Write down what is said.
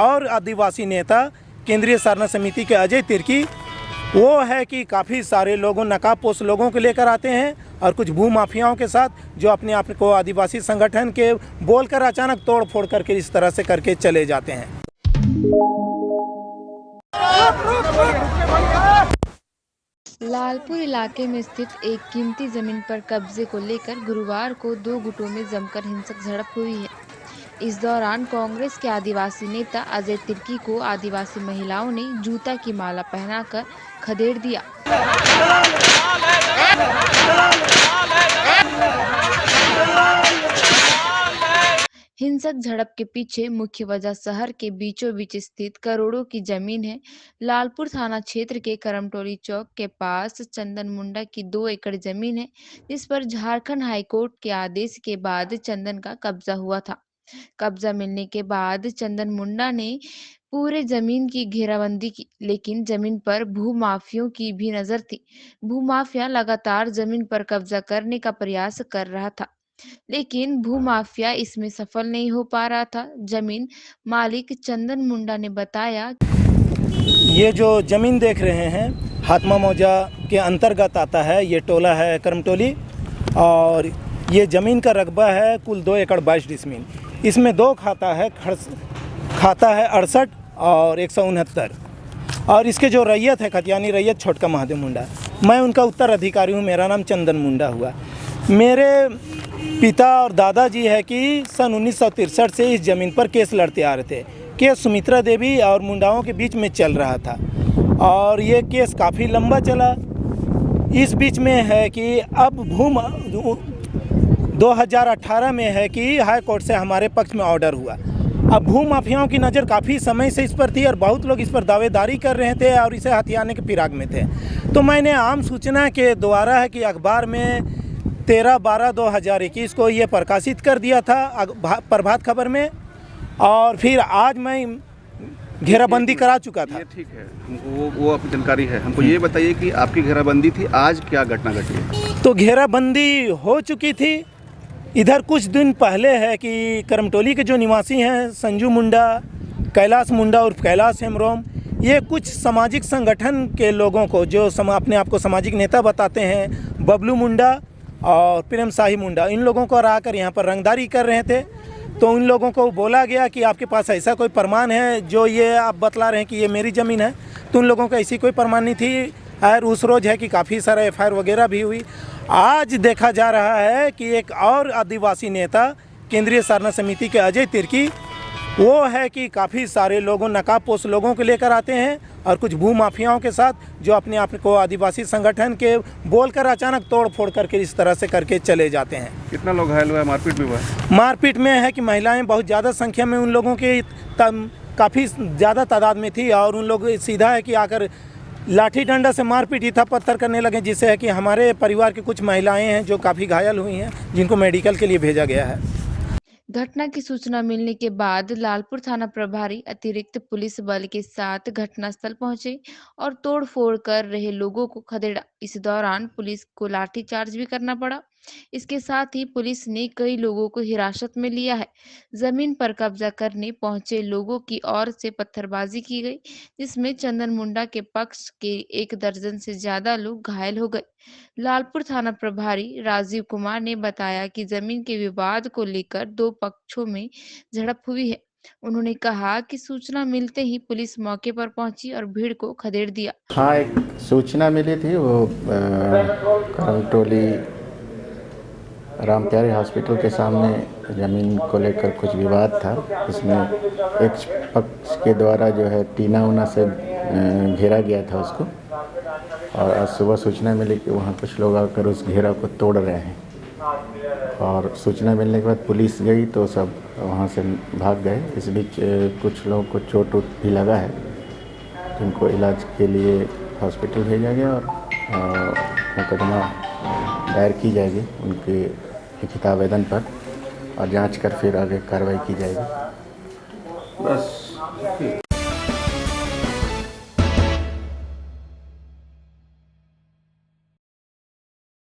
और आदिवासी नेता केंद्रीय साधना समिति के अजय तिर्की, वो है कि काफ़ी सारे लोगों नकाबपोश लोगों को लेकर आते हैं और कुछ भू माफियाओं के साथ जो अपने आप को आदिवासी संगठन के बोलकर अचानक तोड़ फोड़ करके इस तरह से करके चले जाते हैं। लालपुर इलाके में स्थित एक कीमती जमीन पर कब्जे को लेकर गुरुवार को दो गुटों में जमकर हिंसक झड़प हुई है। इस दौरान कांग्रेस के आदिवासी नेता अजय तिर्की को आदिवासी महिलाओं ने जूता की माला पहनाकर खदेड़ दिया। हिंसक झड़प के पीछे मुख्य वजह शहर के बीचों बीच स्थित करोड़ों की जमीन है। लालपुर थाना क्षेत्र के करमटोली चौक के पास चंदन मुंडा की 2 एकड़ जमीन है, जिस पर झारखंड हाईकोर्ट के आदेश के बाद चंदन का कब्जा हुआ था। कब्जा मिलने के बाद चंदन मुंडा ने पूरे जमीन की घेराबंदी की, लेकिन जमीन पर भूमाफियों की भी नजर थी। भूमाफिया लगातार जमीन पर कब्जा करने का प्रयास कर रहा था, लेकिन भूमाफिया इसमें सफल नहीं हो पा रहा था। जमीन मालिक चंदन मुंडा ने बताया, ये जो ज़मीन देख रहे हैं हातमा मौजा के अंतर्गत आता है। ये टोला है करमटोली और ये ज़मीन का रकबा है कुल 2 एकड़ 22 डिसमिल। इसमें 2 खाता है 68 और 169 और इसके जो रैयत है खतियानी रैयत छोटका महादेव मुंडा। मैं उनका उत्तराधिकारी हूँ। मेरा नाम चंदन मुंडा हुआ। मेरे पिता और दादाजी है कि सन 1963 से इस ज़मीन पर केस लड़ते आ रहे थे। केस सुमित्रा देवी और मुंडाओं के बीच में चल रहा था और ये केस काफ़ी लंबा चला। इस बीच में है कि अब 2018 में है कि हाई कोर्ट से हमारे पक्ष में ऑर्डर हुआ। अब भू माफियाओं की नज़र काफ़ी समय से इस पर थी और बहुत लोग इस पर दावेदारी कर रहे थे और इसे हथियाने के फिराक में थे। तो मैंने आम सूचना के द्वारा है कि अखबार में 13/12/2021 को ये प्रकाशित कर दिया था प्रभात खबर में और फिर आज मैं घेराबंदी करा चुका था। ये ठीक है, वो आपकी जानकारी है। हमको ये बताइए कि आपकी घेराबंदी थी, आज क्या घटना घटी है? तो घेराबंदी हो चुकी थी। इधर कुछ दिन पहले है कि करमटोली के जो निवासी हैं संजू मुंडा, कैलाश मुंडा उर्फ कैलाश हेमरोम, ये कुछ सामाजिक संगठन के लोगों को जो अपने आप को सामाजिक नेता बताते हैं, बबलू मुंडा और प्रेम शाही मुंडा, इन लोगों को आकर यहाँ पर रंगदारी कर रहे थे। तो उन लोगों को बोला गया कि आपके पास ऐसा कोई प्रमाण है जो ये आप बतला रहे हैं कि ये मेरी ज़मीन है। तो उन लोगों को ऐसी कोई प्रमाण नहीं थी। और उस रोज़ है कि काफ़ी सारा FIR वगैरह भी हुई। आज देखा जा रहा है कि एक और आदिवासी नेता केंद्रीय साधना समिति के अजय तिर्की, वो है कि काफ़ी सारे लोगों नकाबपोश लोगों को लेकर आते हैं और कुछ भू माफियाओं के साथ जो अपने आप को आदिवासी संगठन के बोलकर अचानक तोड़ फोड़ करके इस तरह से करके चले जाते हैं। कितना लोग घायल हुआ? मारपीट भी हुआ? मारपीट में है कि महिलाएं बहुत ज़्यादा संख्या में उन लोगों की काफ़ी ज़्यादा तादाद में थी और उन लोग सीधा है कि आकर लाठी डंडा से मारपीट ईथा पत्थर करने लगे, जिससे है कि हमारे परिवार की कुछ महिलाएं हैं जो काफ़ी घायल हुई हैं, जिनको मेडिकल के लिए भेजा गया है। घटना की सूचना मिलने के बाद लालपुर थाना प्रभारी अतिरिक्त पुलिस बल के साथ घटनास्थल पहुंचे और तोड़फोड़ कर रहे लोगों को खदेड़ा। इस दौरान पुलिस को लाठीचार्ज भी करना पड़ा। इसके साथ ही पुलिस ने कई लोगों को हिरासत में लिया है। जमीन पर कब्जा करने पहुंचे लोगों की ओर से पत्थरबाजी की गई, जिसमें चंदन मुंडा के पक्ष के 1 दर्जन से ज्यादा लोग घायल हो गए। लालपुर थाना प्रभारी राजीव कुमार ने बताया कि जमीन के विवाद को लेकर 2 पक्षों में झड़प हुई है। उन्होंने कहा कि सूचना मिलते ही पुलिस मौके पर पहुंची और भीड़ को खदेड़ दिया। हाँ, एक सूचना मिली थी। वो करमटोली राम प्यारे हॉस्पिटल के सामने ज़मीन को लेकर कुछ विवाद था। इसमें एक पक्ष के द्वारा जो है टीना उना से घेरा गया था उसको, और आज सुबह सूचना मिली कि वहाँ कुछ लोग आकर उस घेरा को तोड़ रहे हैं। और सूचना मिलने के बाद पुलिस गई तो सब वहाँ से भाग गए। इस बीच कुछ लोगों को चोट वोट भी लगा है, जिनको इलाज के लिए हॉस्पिटल भेजा गया और मुकदमा दायर की जाएगी उनके लिखित आवेदन पर और जांच कर फिर आगे कार्रवाई की जाएगी। बस।